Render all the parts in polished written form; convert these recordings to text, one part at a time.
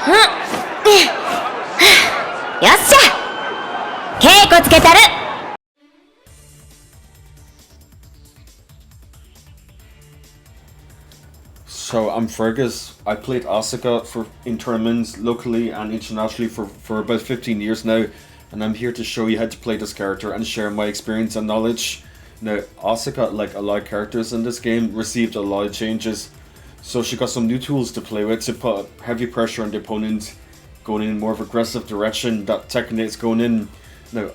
よっしゃ稽古つけたる So I'm Fergus. I played Asuka in tournaments locally and internationally for about 15 years now, and I'm here to show you how to play this character and share my experience and knowledge. Now, Asuka, like a lot of characters in this game, received a lot of changes. So she got some new tools to play with to put heavy pressure on the opponent, going in more of aggressive direction that Tekken is going in. Now,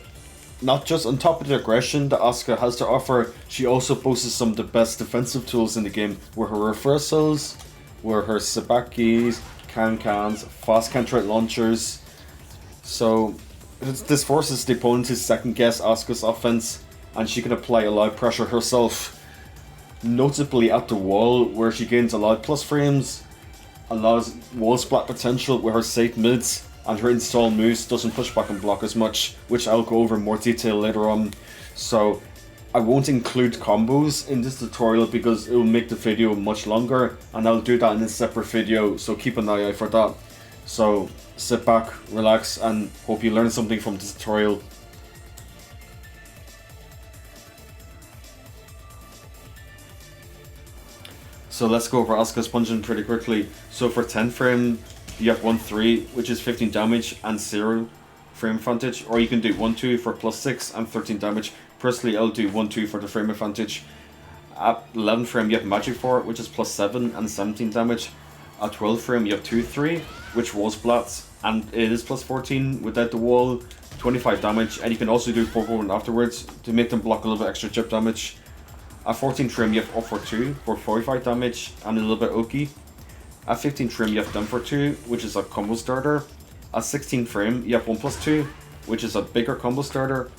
not just on top of the aggression that Asuka has to offer, she also boasts some of the best defensive tools in the game, with her reversals, with her sabakis, can-cans, fast counter launchers. So this forces the opponent to second guess Asuka's offense, and she can apply a lot of pressure herself. Notably at the wall, where she gains a lot of plus frames, a lot of wall splat potential with her safe mids, and her install moves doesn't push back and block as much, which I'll go over in more detail later on. So I won't include combos in this tutorial because it will make the video much longer, and I'll do that in a separate video, so keep an eye out for that. So sit back, relax, and hope you learn something from this tutorial. So let's go over Asuka's punching pretty quickly. So for 10 frame, you have 1-3, which is 15 damage and 0 frame advantage, or you can do 1-2 for plus 6 and 13 damage. Personally, I'll do 1-2 for the frame advantage. At 11 frame, you have magic 4, which is plus 7 and 17 damage. At 12 frame, you have 2-3, which wall splats, and it is plus 14 without the wall, 25 damage, and you can also do 4-1 afterwards to make them block a little bit extra chip damage. At 14 trim, you have 0-4-2 for 45 damage and a little bit oki. At 15 trim, you have done for 2, which is a combo starter. At 16 frame, you have 1+2, which is a bigger combo starter.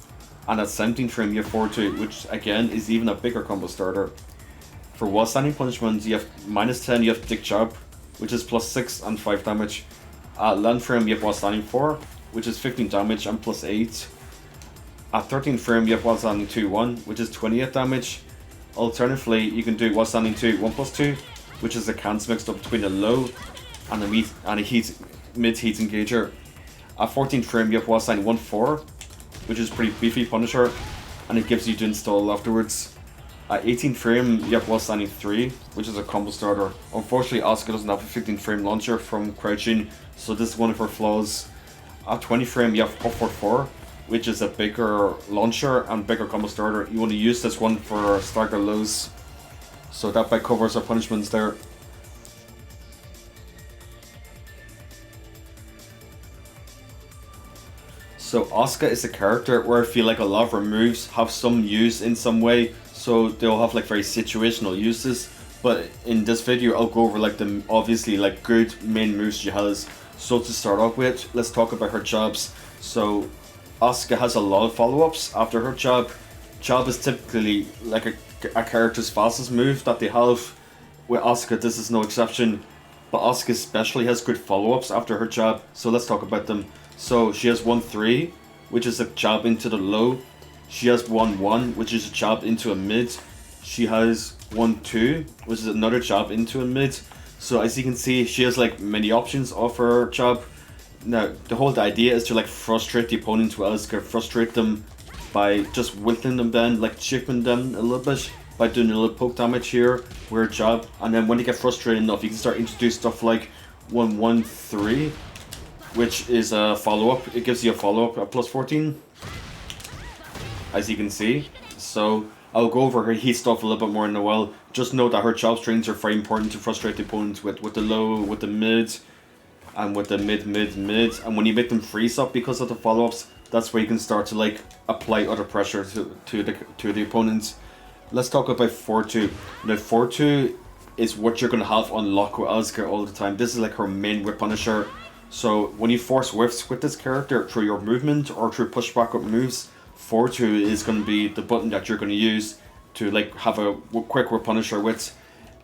And at 17 trim, you have 4-2, which again is even a bigger combo starter. For wall standing punishments, you have -10, you have dick jab, which is plus 6 and 5 damage. At 11 frame, you have wall standing 4, which is 15 damage and plus 8. At 13 frame, you have wall standing 2-1, which is 28 damage. Alternatively, you can do wall standing 2, 1+2, which is a cans mixed up between a low and a mid heat engager. At 14 frame, you have wall standing 1-4, which is pretty beefy punisher, and it gives you to install afterwards. At 18 frame, you have wall standing 3, which is a combo starter. Unfortunately, Asuka doesn't have a 15 frame launcher from crouching, so this is one of her flaws. At 20 frame, you have 4-4-4, which is a bigger launcher and bigger combo starter. You want to use this one for stagger lows. So that by covers her punishments there. So Asuka is a character where I feel like a lot of her moves have some use in some way. So they'll have like very situational uses. But in this video I'll go over like the obviously like good main moves she has. So to start off with, let's talk about her jabs. So Asuka has a lot of follow-ups after her jab. Jab is typically like a character's fastest move that they have. With Asuka, this is no exception. But Asuka especially has good follow-ups after her jab, so let's talk about them. So she has 1-3, which is a jab into the low. She has 1-1, which is a jab into a mid. She has 1-2, which is another jab into a mid. So as you can see, she has like many options of her jab. Now, the whole idea is to like frustrate the opponent with Asuka, frustrate them by just whittling them down, like chipping them a little bit by doing a little poke damage here with her jab. And then when they get frustrated enough, you can start introducing stuff like 1-1-3, which is a follow-up. It gives you a follow-up at plus 14, as you can see. So I'll go over her heat stuff a little bit more in a while. Just know that her jab strings are very important to frustrate the opponent with the low, with the mid, and with the mid. And when you make them freeze up because of the follow-ups, that's where you can start to like apply other pressure to the opponents. Let's talk about 4-2. Now 4-2 is what you're going to have on lock with Asuka all the time. This is like her main whip punisher. So when you force whiffs with this character through your movement or through pushback up moves, 4-2 is going to be the button that you're going to use to like have a quick whip punisher with.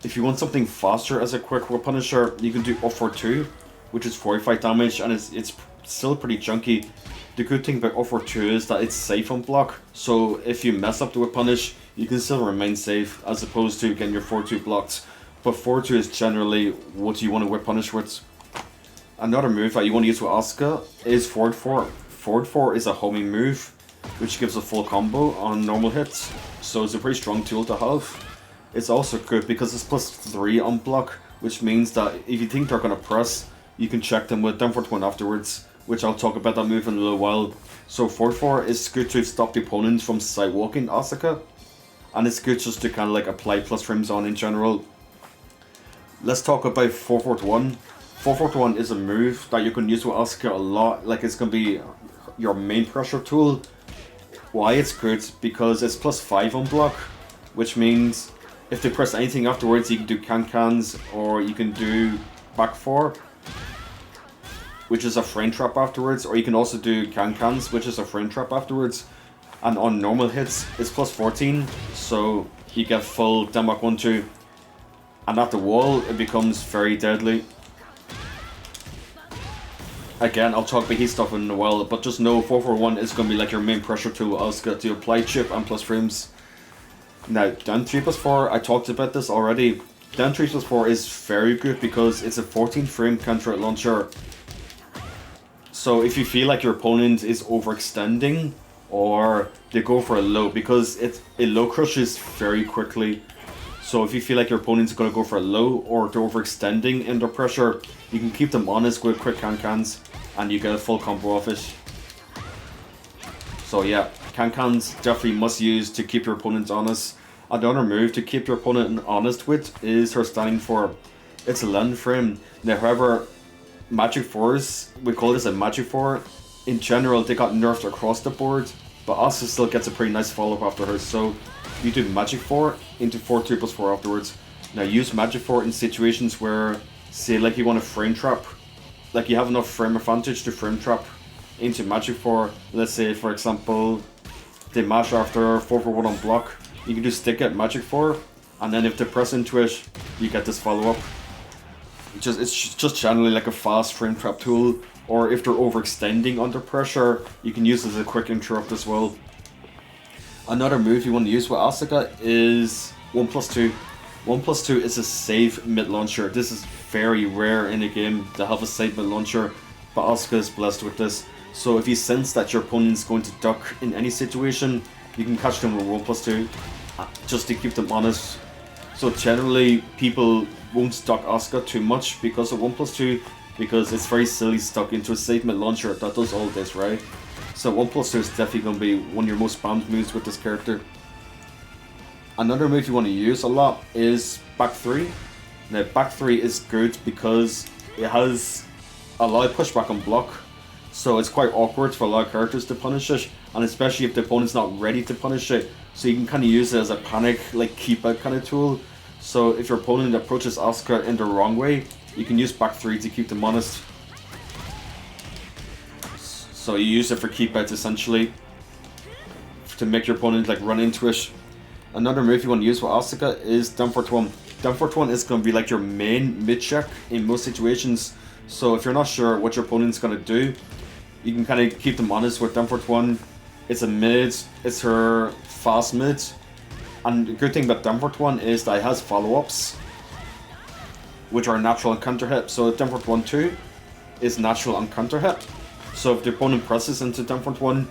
If you want something faster as a quick whip punisher, you can do 0-4-2, which is 45 damage, and it's still pretty chunky. The good thing about 0-4-2 is that it's safe on block, so if you mess up the whip punish, you can still remain safe as opposed to getting your 4-2 blocked. But 4-2 is generally what you want to whip punish with. Another move that you want to use with Asuka is forward 4. Forward 4 is a homing move, which gives a full combo on normal hits, so it's a pretty strong tool to have. It's also good because it's +3 on block, which means that if you think they're going to press, you can check them with down forward 1 afterwards, which I'll talk about that move in a little while. So forward 4 is good to stop the opponent from sidewalking Asuka, and it's good just to kind of like apply plus frames on in general. Let's talk about 441. 441 is a move that you can use with Asuka a lot, like it's going to be your main pressure tool. Why it's good? Because it's +5 on block, which means if they press anything afterwards, you can do can-cans, or you can do back 4, which is a frame trap afterwards, or you can also do can-cans, which is a frame trap afterwards. And on normal hits, it's +14, so you get full damage 1-2, and at the wall, it becomes very deadly. Again, I'll talk about heat stuff in a while, but just know 441 is going to be like your main pressure tool, Asuka, to apply chip and plus frames. Now, down 3+4, I talked about this already. Down 3+4 is very good because it's a 14 frame counter launcher. So if you feel like your opponent is overextending, or they go for a low, because it low crushes very quickly. So if you feel like your opponent's going to go for a low, or they're overextending in their pressure, you can keep them honest with quick can-cans, and you get a full combo off it. So yeah, can-cans definitely must use to keep your opponent honest. Another move to keep your opponent honest with is her standing 4. It's a land frame. Now, however, Magic 4s, we call this a Magic 4. In general, they got nerfed across the board, but Asuka still gets a pretty nice follow-up after her. So you do Magic 4 into 4 3+4 afterwards. Now use Magic 4 in situations where, say like you want to frame trap, like you have enough frame advantage to frame trap into Magic 4. Let's say for example, they mash after 4/1 on block, you can just stick at Magic 4, and then if they press into it, you get this follow-up. It's just generally like a fast frame trap tool, or if they're overextending under pressure, you can use it as a quick interrupt as well. Another move you want to use with Asuka is 1+2. 1+2 is a safe mid launcher. This is very rare in a game to have a safe mid launcher, but Asuka is blessed with this. So if you sense that your opponent's going to duck in any situation, you can catch them with 1+2, just to keep them honest. So generally, people won't stock Asuka too much because of 1+2, because it's very silly stuck into a safe mid launcher that does all this, right? So 1+2 is definitely going to be one of your most spammed moves with this character. Another move you want to use a lot is back 3. Now back 3 is good because it has a lot of pushback on block, so it's quite awkward for a lot of characters to punish it, and especially if the opponent's not ready to punish it, so you can kind of use it as a panic, like keep out kind of tool. So if your opponent approaches Asuka in the wrong way, you can use back 3 to keep them honest. So you use it for keep outs essentially, to make your opponent like run into it. Another move you want to use with Asuka is down forward 1. Down forward 1 is going to be like your main mid check in most situations. So if you're not sure what your opponent's going to do, you can kind of keep them honest with down forward 1. It's a mid, it's her fast mid. And the good thing about down forward 1 is that it has follow-ups, which are natural on counter hit. So down forward 1-2 is natural on counter hit. So if the opponent presses into down forward 1,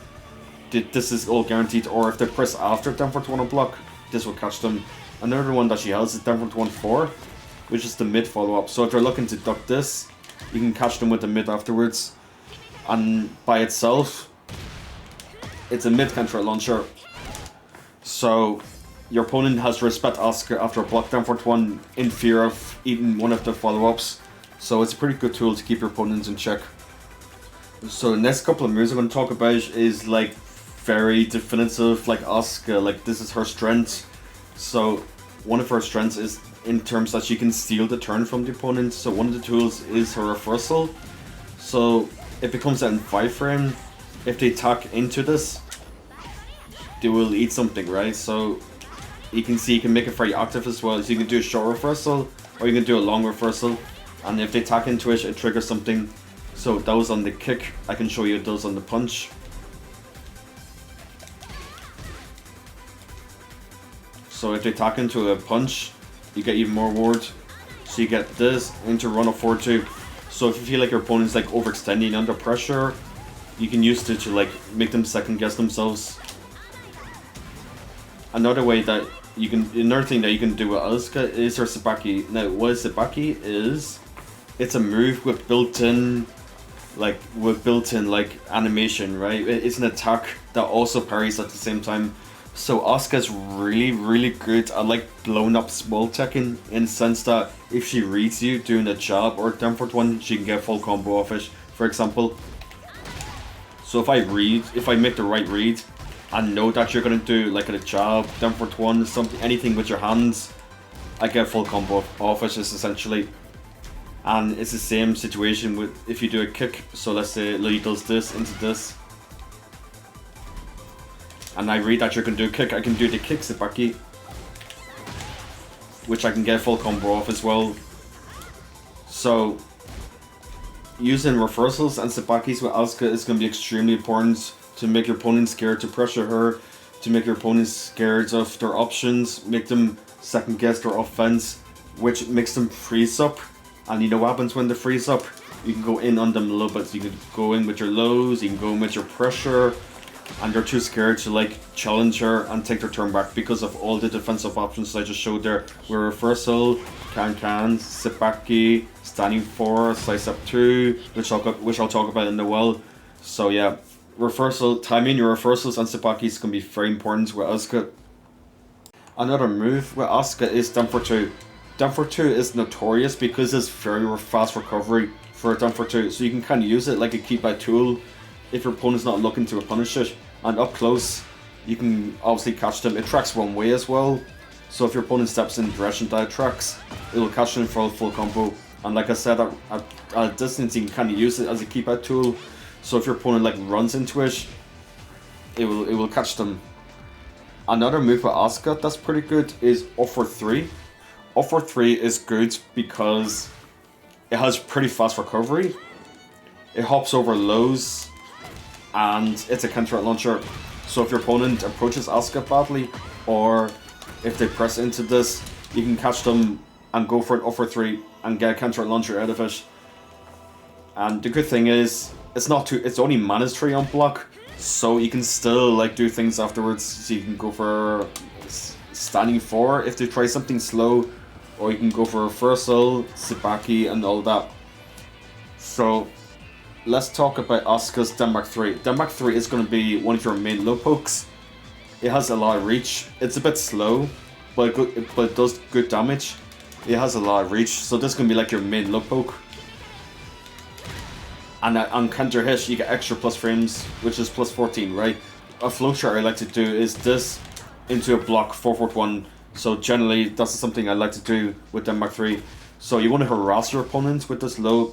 this is all guaranteed. Or if they press after down forward 1 on block, this will catch them. Another one that she has is down forward 1-4, which is the mid follow-up. So if they're looking to duck this, you can catch them with the mid afterwards. And by itself, it's a mid counter launcher. So your opponent has to respect Asuka after a block down forward 1 in fear of even one of the follow-ups. So it's a pretty good tool to keep your opponents in check. So the next couple of moves I'm going to talk about is like very definitive, like Asuka, like this is her strength. So one of her strengths is in terms that she can steal the turn from the opponent. So one of the tools is her reversal. So if it comes out in 5 frame, if they attack into this, they will eat something, right? So you can see you can make it very active as well. So you can do a short reversal, or you can do a long reversal, and if they attack into it, it triggers something. So that was on the kick. I can show you it does on the punch. So if they attack into a punch, you get even more ward. So you get this into run of 4-2. So if you feel like your opponent's like overextending under pressure, you can use it to like make them second guess themselves. Another thing that you can do with Asuka is her Sabaki. Now, what is Sabaki is, it's a move with built-in animation, right? It's an attack that also parries at the same time. So Asuka's really good at like blowing up small Tekken, in the sense that if she reads you doing a jab or down for one, she can get full combo off it, for example. So if I make the right read, I know that you're gonna do like a jab, down for one, something, anything with your hands, I get full combo off it, essentially. And it's the same situation with if you do a kick. So let's say Lee does this into this, and I read that you're gonna do a kick, I can do the kick Sabaki, which I can get full combo off as well. So using reversals and Sabakis with Asuka is going to be extremely important to make your opponent scared, to pressure her, to make your opponent scared of their options, make them second guess their offense, which makes them freeze up. And you know what happens when they freeze up? You can go in on them a little bit. So you can go in with your lows, you can go in with your pressure, and they're too scared to like challenge her and take their turn back because of all the defensive options I just showed there. With reversal, can, Sabaki, standing 4, slice up 2, which I'll talk about in a while. So yeah, timing your reversals and Sabaki is going to be very important with Asuka. Another move with Asuka is down for 2. Down for 2 is notorious because it's very fast recovery for a down for 2, so you can kind of use it like a keep out tool if your opponent's not looking to punish it. And up close, you can obviously catch them. It tracks one way as well, so if your opponent steps in the direction that it tracks, it will catch them for a full combo. And like I said, at a distance, you can kind of use it as a keep out tool. So if your opponent like runs into it, it will catch them. Another move with Asuka that's pretty good is up for 3. Up for 3 is good because it has pretty fast recovery. It hops over lows, and it's a counter launcher. So if your opponent approaches Asuka badly, or if they press into this, you can catch them and go for it up for 3 and get a counter launcher out of it. And the good thing is, it's only -3 on block, so you can still like do things afterwards. So you can go for standing 4 if they try something slow, or you can go for reversal, Sabaki, and all that. So let's talk about Asuka's Denmark 3. Denmark 3 is going to be one of your main low pokes. It has a lot of reach. It's a bit slow, but it does good damage. It has a lot of reach, so this is going to be like your main low poke. And on counter hit, you get extra plus frames, which is plus 14, right? A flowchart I like to do is this into a block 4-4-1. So generally, that's something I like to do with Denmark 3. So you want to harass your opponents with this low,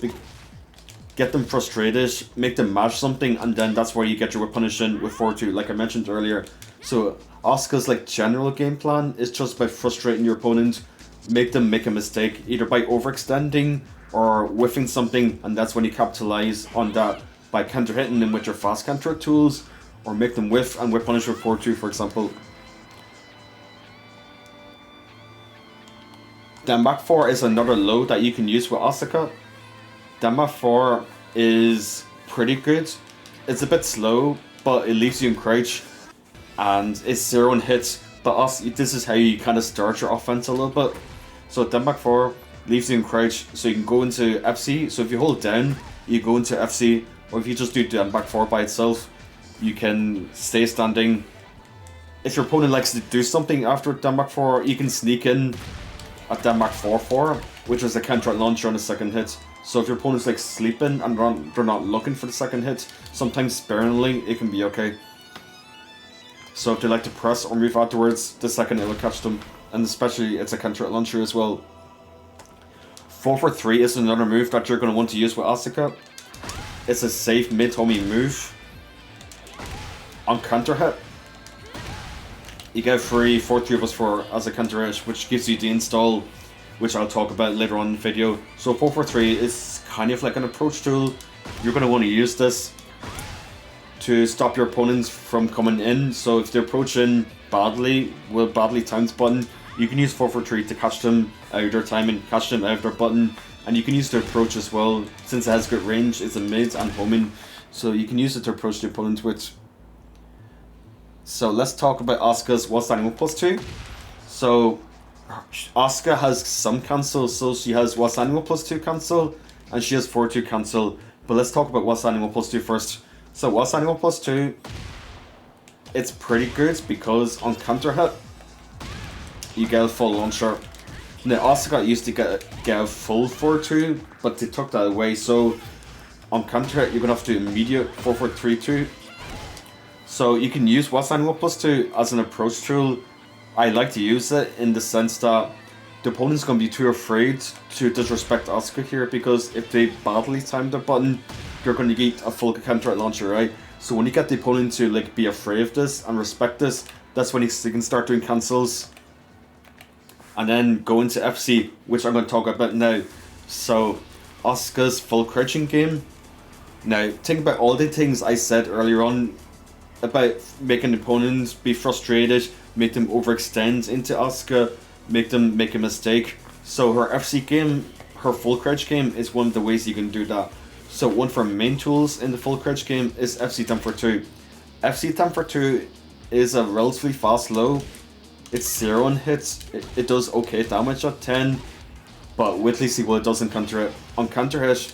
get them frustrated, make them mash something, and then that's where you get your whip punish in with 4-2, like I mentioned earlier. So Asuka's like general game plan is just by frustrating your opponent, make them make a mistake, either by overextending or whiffing something, and that's when you capitalize on that by counter hitting them with your fast counter tools, or make them whiff and whip punish with 4-2, for example. Denmark 4 is another low that you can use with Asuka. Denmark 4 is pretty good. It's a bit slow, but it leaves you in crouch, and it's 0 in hits. But this is how you kind of start your offense a little bit. So Denmark 4 leaves you in crouch, so you can go into FC. So if you hold down, you go into FC, or if you just do Denmark 4 by itself, you can stay standing. If your opponent likes to do something after Denmark 4, you can sneak in at Denmark 4-4, which is a counter launcher on the second hit. So if your opponent's like sleeping and they're not looking for the second hit, sometimes sparingly, it can be okay. So if they like to press or move afterwards, the second it will catch them. And especially it's a counter launcher as well. 4-4-3 is another move that you're going to want to use with Asuka. It's a safe mid-homie move. On counter hit, you get free 4-3+4 as a counter hit, which gives you the install, which I'll talk about later on in the video. So 4-4-3 is kind of like an approach tool. You're going to want to use this to stop your opponents from coming in. So if they're approaching badly, with badly timed button, you can use 4-4-3 to catch them out of their timing, catch them out of their button, and you can use the approach as well. Since it has good range, it's a mid and homing, so you can use it to approach the opponent with. So let's talk about Asuka's What's Animal +2. So Asuka has some cancel, so she has What's Animal +2 cancel, and she has 4-2 cancel. But let's talk about What's Animal +2 first. So What's Animal +2, it's pretty good because on counter hit, you get a full launcher. Now Asuka used to get a full 4-2, but they took that away. So on counter hit, you're gonna have to do immediate 4-4-3-2. So you can use What's Animal +2 as an approach tool. I like to use it in the sense that the opponent's gonna be too afraid to disrespect Asuka here, because if they badly time the button, you're gonna get a full counter hit launcher, right? So when you get the opponent to like be afraid of this and respect this, that's when he can start doing cancels. And then go into FC, which I'm going to talk about now. So Asuka's full crouching game. Now think about all the things I said earlier on about making opponents be frustrated, make them overextend into Asuka, make them make a mistake. So her FC game, her full crouch game, is one of the ways you can do that. So one of her main tools in the full crouch game is FC 10-for-2. FC 10-for-2 is a relatively fast low. It's 0 on hits. It does okay damage at 10, but wait till you see what it does in counter hit. On counter hit,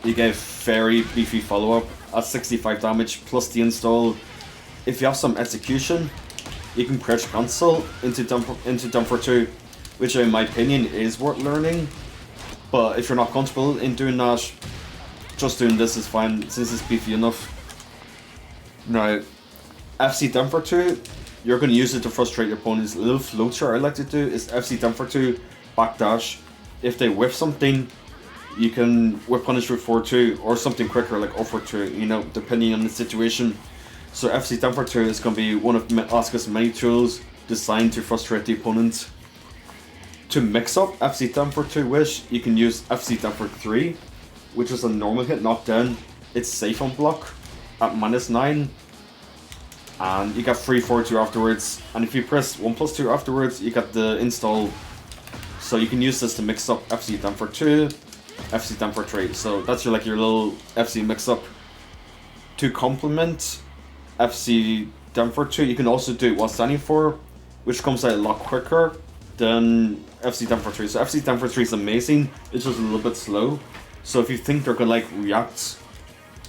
you get very beefy follow up at 65 damage plus the install. If you have some execution, you can crouch cancel into 10-for-2, which in my opinion is worth learning. But if you're not comfortable in doing that, just doing this is fine since it's beefy enough. Now, FC 10-for-2, you're going to use it to frustrate your opponents. A little flowchart I like to do is FC 10-for-2, backdash. If they whiff something, you can whip punish with 4-2 or something quicker like 0-for-2, you know, depending on the situation. So FC 10-for-2 is going to be one of Asuka's many tools designed to frustrate the opponent. To mix up FC 10-for-2 wish, you can use FC 10-for-3, which is a normal hit knockdown. It's safe on block at -9. And you get 3-4-2 afterwards, and if you press 1+2 afterwards, you get the install. So you can use this to mix up FC 10-for-2, FC 10-for-3. So that's your little FC mix up. To complement FC 10-for-2, you can also do What's Standing For, which comes out a lot quicker than FC 10-for-3. So FC 10-for-3 is amazing. It's just a little bit slow. So if you think they're gonna like react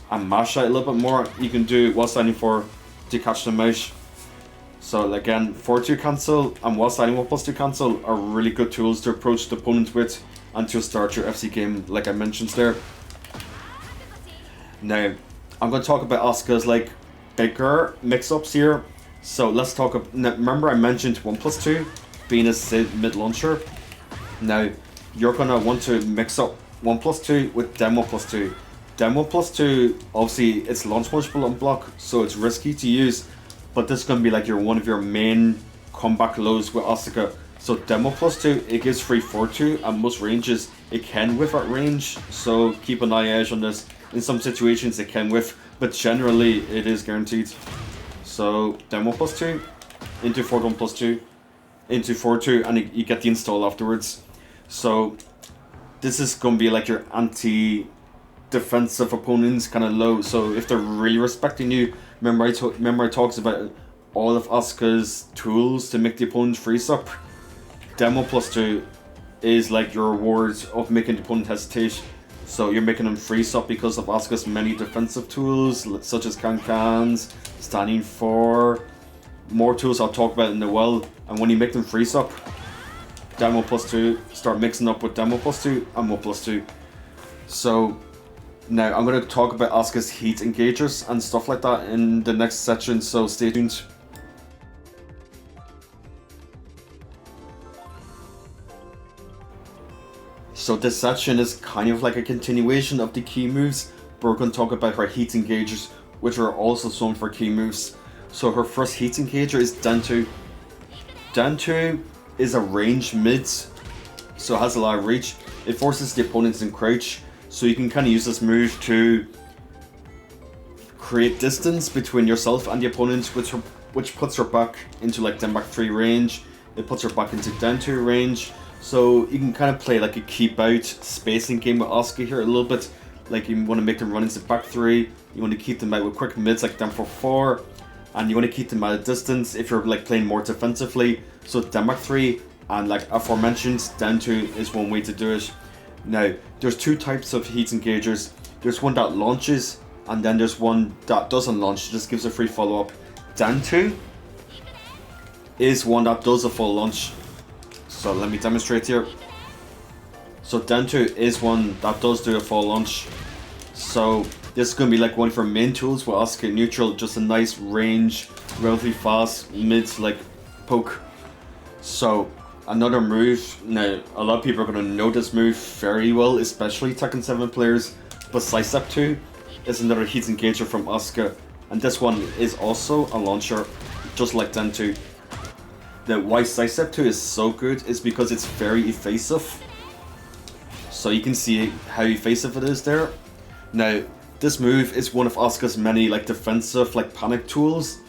and mash out a little bit more, you can do What's Standing For to catch them out. So again, 4-2 cancel and What's Standing For +2 cancel are really good tools to approach the opponent with and to start your FC game, like I mentioned there. Now, I'm going to talk about Asuka's like bigger mix-ups here. So let's talk. Remember I mentioned 1+2 being a mid launcher. Now you're gonna want to mix up 1+2 with Demo +2. Demo +2, obviously it's launch punishable on block, so it's risky to use, but this is going to be like one of your main comeback lows with Asuka. So Demo +2, it gives free 4-2 at most ranges. It can whiff at range, so keep an eye out on this. In some situations it can whiff, but generally it is guaranteed. So Demo +2 into 4-1 +2 into 4-2, and you get the install afterwards. So this is going to be like your anti-defensive opponents kind of low. So if they're really respecting you, remember I talked about all of Asuka's tools to make the opponent freeze up. Demo +2 is like your reward of making the opponent hesitate. So you're making them freeze up because of Asuka's many defensive tools, such as can-cans, standing for, more tools I'll talk about in a while. And when you make them freeze up, Demo +2, start mixing up with Demo +2 and 1+2. So now I'm going to talk about Asuka's heat engagers and stuff like that in the next section, so stay tuned. So this section is kind of like a continuation of the key moves, but we're going to talk about her heat engagers, which are also shown for key moves. So her first heat engager is Dantu. Dantu is a range mid, so it has a lot of reach. It forces the opponents in crouch, so you can kind of use this move to create distance between yourself and the opponent, which puts her back into like Den back 3 range. It puts her back into Den 2 range. So you can kind of play like a keep out spacing game with Asuka here a little bit. Like you want to make them run into back 3, you want to keep them out with quick mids like down for 4, and you want to keep them at a distance if you're like playing more defensively. So down back 3 and like aforementioned down 2 is one way to do it. Now there's 2 types of heat engagers. There's one that launches, and then there's one that doesn't launch, just gives a free follow up. Down 2 is one that does a full launch. So let me demonstrate here. So down 2 is one that does do a full launch. So this is going to be like one of our main tools with Asuka neutral, just a nice range, relatively fast mid like poke. So another move, now a lot of people are going to know this move very well, especially Tekken 7 players, but Side Step 2 is another heat engager from Asuka, and this one is also a launcher, just like down 2. The why Side Step 2 is so good is because it's very evasive. So you can see how evasive it is there. Now, this move is one of Asuka's many like defensive like panic tools.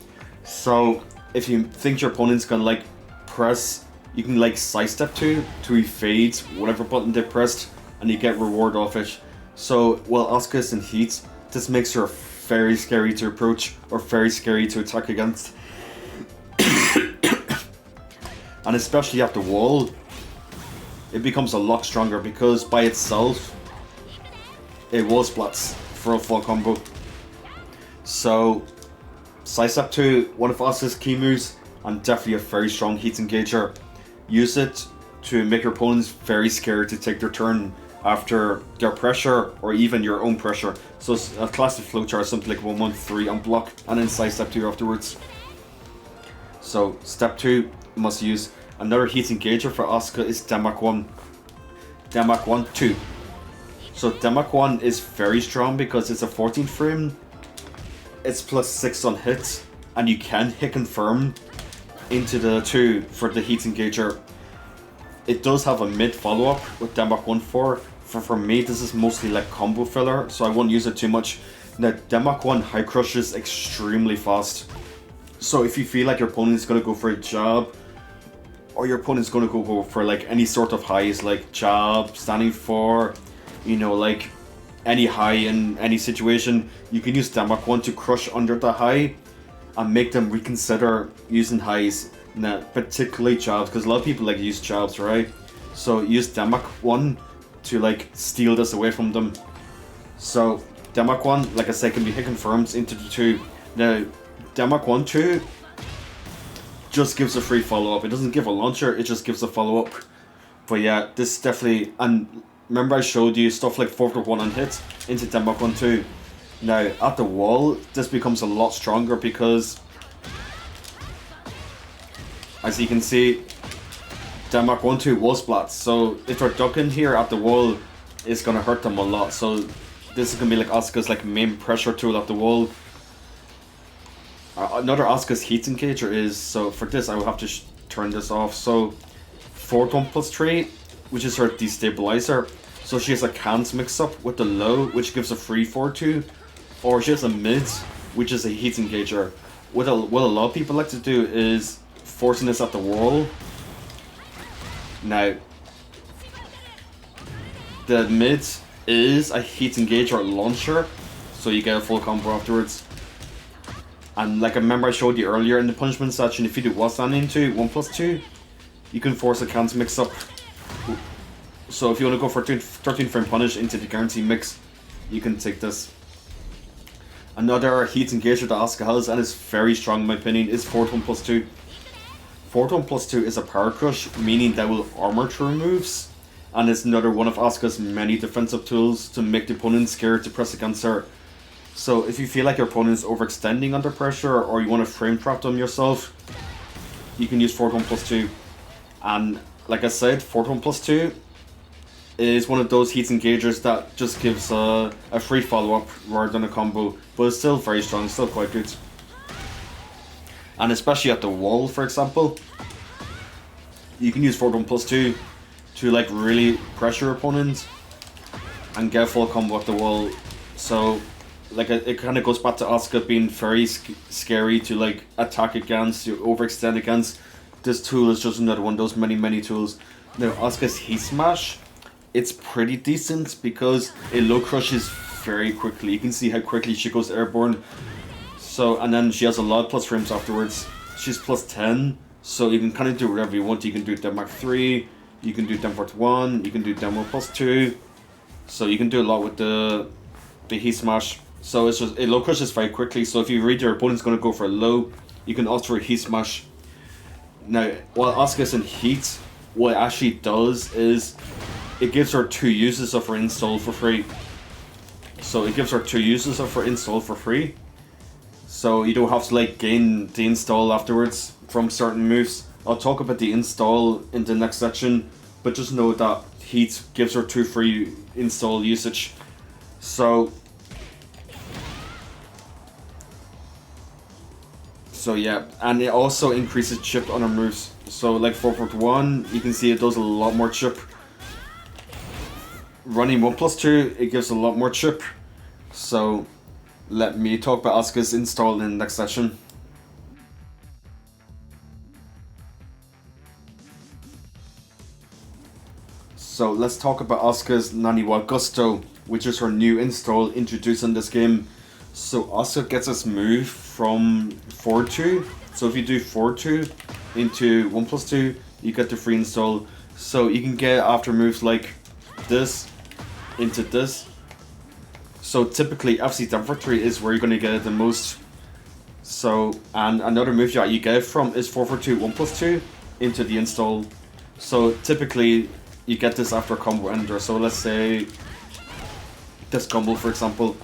So if you think your opponent's gonna like press, you can like Side Step 2 to evade whatever button they pressed, and you get reward off it. So while Asuka is in heat, this makes her very scary to approach or very scary to attack against. And especially at the wall, it becomes a lot stronger because by itself, it wall splats for a full combo. So, Side Step 2, one of Asuka's key moves, and definitely a very strong heat engager. Use it to make your opponents very scared to take their turn after their pressure or even your own pressure. So a classic flowchart is something like 1-1-3 on block, and then Side Step 2 afterwards. So Step 2 must use. Another heat engager for Asuka is Demak 1. Demak 1, 2. So Demak 1 is very strong because it's a 14 frame. It's plus 6 on hit, and you can hit confirm into the 2 for the heat engager. It does have a mid follow up with Demak 1 4. For me, this is mostly like combo filler, so I won't use it too much. Now, Demak 1 high crushes extremely fast. So if you feel like your opponent's gonna go for a jab, or your opponent's gonna go for like any sort of highs, like jab, standing 4, you know, like any high in any situation, you can use Demak 1 to crush under the high and make them reconsider using highs. Now, particularly jabs, because a lot of people like use jabs, right? So use Demak 1 to like steal this away from them. So Demak 1, like I said, can be hit confirmed into the 2. Now, Demak 1, 2 just gives a free follow-up. It doesn't give a launcher, it just gives a follow-up. But yeah, this definitely, and remember I showed you stuff like 4-1 on hit into Demak 1, 2. Now, at the wall, this becomes a lot stronger because, as you can see, Demak 1, 2 wall splats. So if they're ducking here at the wall, it's gonna hurt them a lot. So this is gonna be like Asuka's like main pressure tool at the wall. Another Asuka's heat engager is, so for this I will have to turn this off. So 4-1 plus 3, which is her destabilizer. So she has a cans mix up with the low, which gives a free 4-2, or she has a mid, which is a heat engager. What a lot of people like to do is forcing this at the wall. Now, the mid is a heat engager launcher, so you get a full combo afterwards. And like I remember I showed you earlier in the punishment section, if you do what's that into 1+2, you can force a cans mix up. So if you want to go for 13 frame punish into the guarantee mix, you can take this. Another heat engager that Asuka has, and is very strong in my opinion, is 4-1 plus 2. 4-1 plus 2 is a power crush, meaning that will armor through moves, and it's another one of Asuka's many defensive tools to make the opponent scared to press against her. So if you feel like your opponent is overextending under pressure, or you want to frame trap them yourself, you can use 4-1 plus 2. And like I said, 4-1 plus 2 is one of those heat engagers that just gives a free follow-up rather than a combo, but it's still very strong, still quite good. And especially at the wall, for example, you can use 4-1 plus 2 to like really pressure opponents and get full combo at the wall. So like it kind of goes back to Asuka being very scary to like attack against, to overextend against. This tool is just another one of those many tools. Now Asuka's Heat Smash, it's pretty decent because it low crushes very quickly. You can see how quickly she goes airborne. So, and then she has a lot of plus frames afterwards. She's plus 10, so you can kind of do whatever you want. You can do Denmark 3, you can do Denmark 1, you can do Denmark plus 2. So you can do a lot with the Heat Smash. So it's just, it low crushes very quickly. So if you read your opponent's going to go for a low, you can opt for a Heat Smash. Now, while Asuka's in Heat, what it actually does is it gives her 2 uses of her install for free. So it gives her 2 uses of her install for free. So you don't have to like gain the install afterwards from certain moves. I'll talk about the install in the next section, but just know that Heat gives her 2 free install usage. So yeah, and it also increases chip on her moves. So like 441, you can see it does a lot more chip. Running 1+2, it gives a lot more chip. So let me talk about Asuka's install in the next session. So let's talk about Asuka's Naniwa Gusto, which is her new install introduced in this game. So Asuka gets this move from 4-2. So if you do 4-2 into 1+2, you get the free install. So you can get after moves like this into this. So typically FC Denver 3 is where you're going to get it the most. So, and another move that you get it from is 4-4-2 1+2 into the install. So typically you get this after a combo ender. So let's say this combo, for example,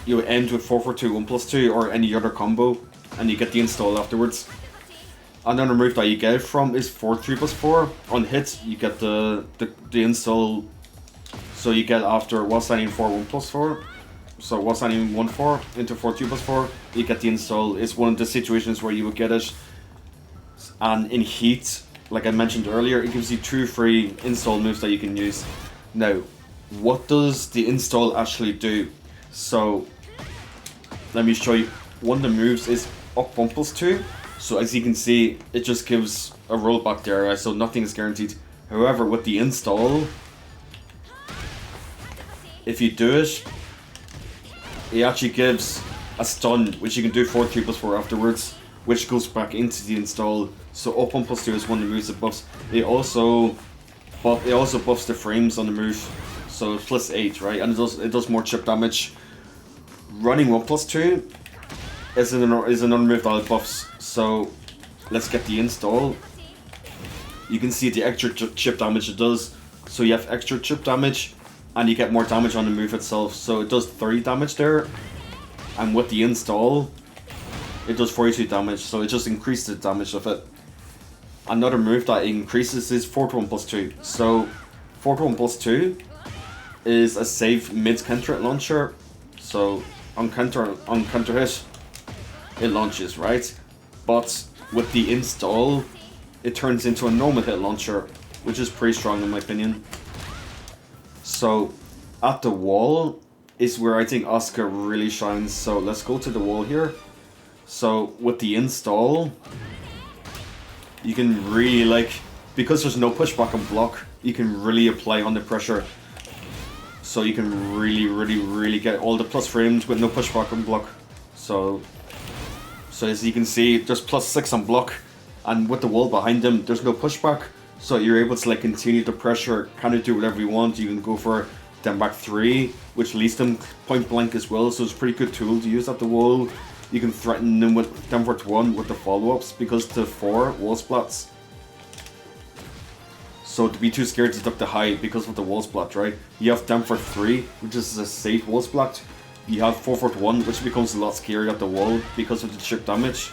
you end with 4-4-2 1+2 or any other combo, and you get the install afterwards. Another move that you get it from is 4-3+4. On hit, you get the install. So you get after while standing 4-1+4. So while standing 1-4 into 4-2+4, you get the install. It's one of the situations where you would get it. And in Heat, like I mentioned earlier, it gives you 2 free install moves that you can use. Now, what does the install actually do? So let me show you. One of the moves is up 1+2. So as you can see, it just gives a rollback there, right? So nothing is guaranteed. However, with the install, if you do it, it actually gives a stun, which you can do 4-3+4 afterwards, which goes back into the install. So up 1+2 is one of the moves it buffs. It also buffs the frames on the move. So it's +8, right? And it does more chip damage. Running 1+2 is another move that it buffs. So let's get the install. You can see the extra chip damage it does. So you have extra chip damage, and you get more damage on the move itself. So it does 30 damage there, and with the install, it does 42 damage. So it just increases the damage of it. Another move that it increases is 4-1+2. So 4-1+2 is a safe mid counter launcher. So on counter hit, it launches, right? But with the install, it turns into a normal hit launcher, which is pretty strong in my opinion. So at the wall is where I think Asuka really shines. So let's go to the wall here. So with the install, you can really because there's no pushback and block, you can really apply under pressure. So you can really get all the plus frames with no pushback and block. So as you can see, there's +6 on block, and with the wall behind them, there's no pushback. So you're able to continue the pressure, kind of do whatever you want. You can go for Denmark 3, which leads them point blank as well. So it's a pretty good tool to use at the wall. You can threaten them with Denmark 1 with the follow-ups because the 4 wall splats. So to be too scared to duck the high because of the wall splat, right? You have Denmark 3, which is a safe wall splat. You have 4-1, which becomes a lot scarier at the wall because of the chip damage.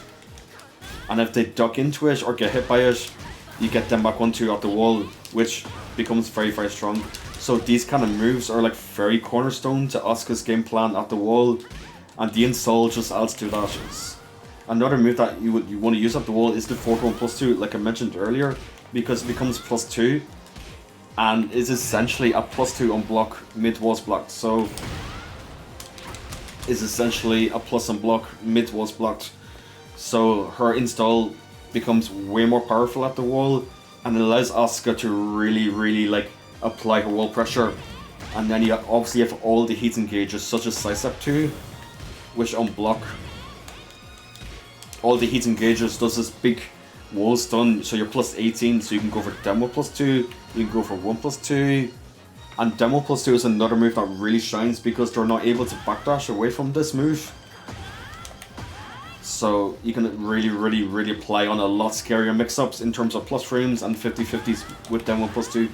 And if they duck into it or get hit by it, you get Denmark 1-2 at the wall, which becomes very strong. So these kind of moves are very cornerstone to Asuka's game plan at the wall, and the install just adds to that. Another move that you want to use at the wall is the 4-1+2, like I mentioned earlier, because it becomes +2 and is essentially a +2 on block mid was blocked. So is essentially a plus on block mid was blocked. So her install becomes way more powerful at the wall, and it allows Asuka to really like apply her wall pressure. And then you obviously have all the heat engages such as Slice Up 2, which unblock. All the heat engages does this big wall stun, so you're plus 18, so you can go for Demo plus 2, you can go for 1 plus 2. And Demo plus 2 is another move that really shines because they're not able to backdash away from this move. So you can really apply on a lot scarier mix-ups in terms of plus frames and 50-50s with Demo plus 2.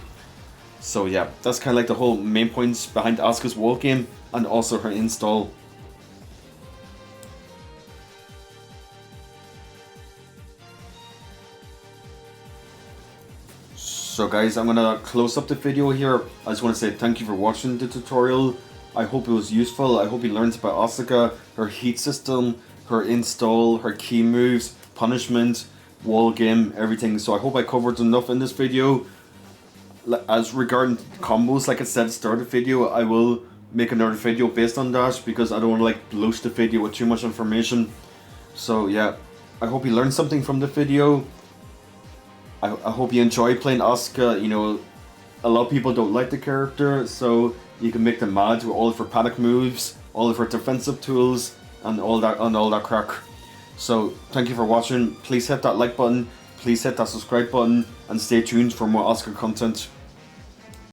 So yeah, that's kind of like the whole main points behind Asuka's wall game and also her install. So guys, I'm gonna close up the video here. I just want to say thank you for watching the tutorial. I hope it was useful. I hope you learned about Asuka, her heat system, her install, her key moves, punishment, wall game, everything. So I hope I covered enough in this video. As regarding combos, like I said at the start of the video, I will make another video based on that because I don't want to like bloat the video with too much information. So yeah, I hope you learned something from the video. I hope you enjoy playing Asuka. You know, a lot of people don't like the character, so you can make them mad with all of her panic moves, all of her defensive tools, and all that crack. So thank you for watching. Please hit that like button, please hit that subscribe button, and stay tuned for more Asuka content.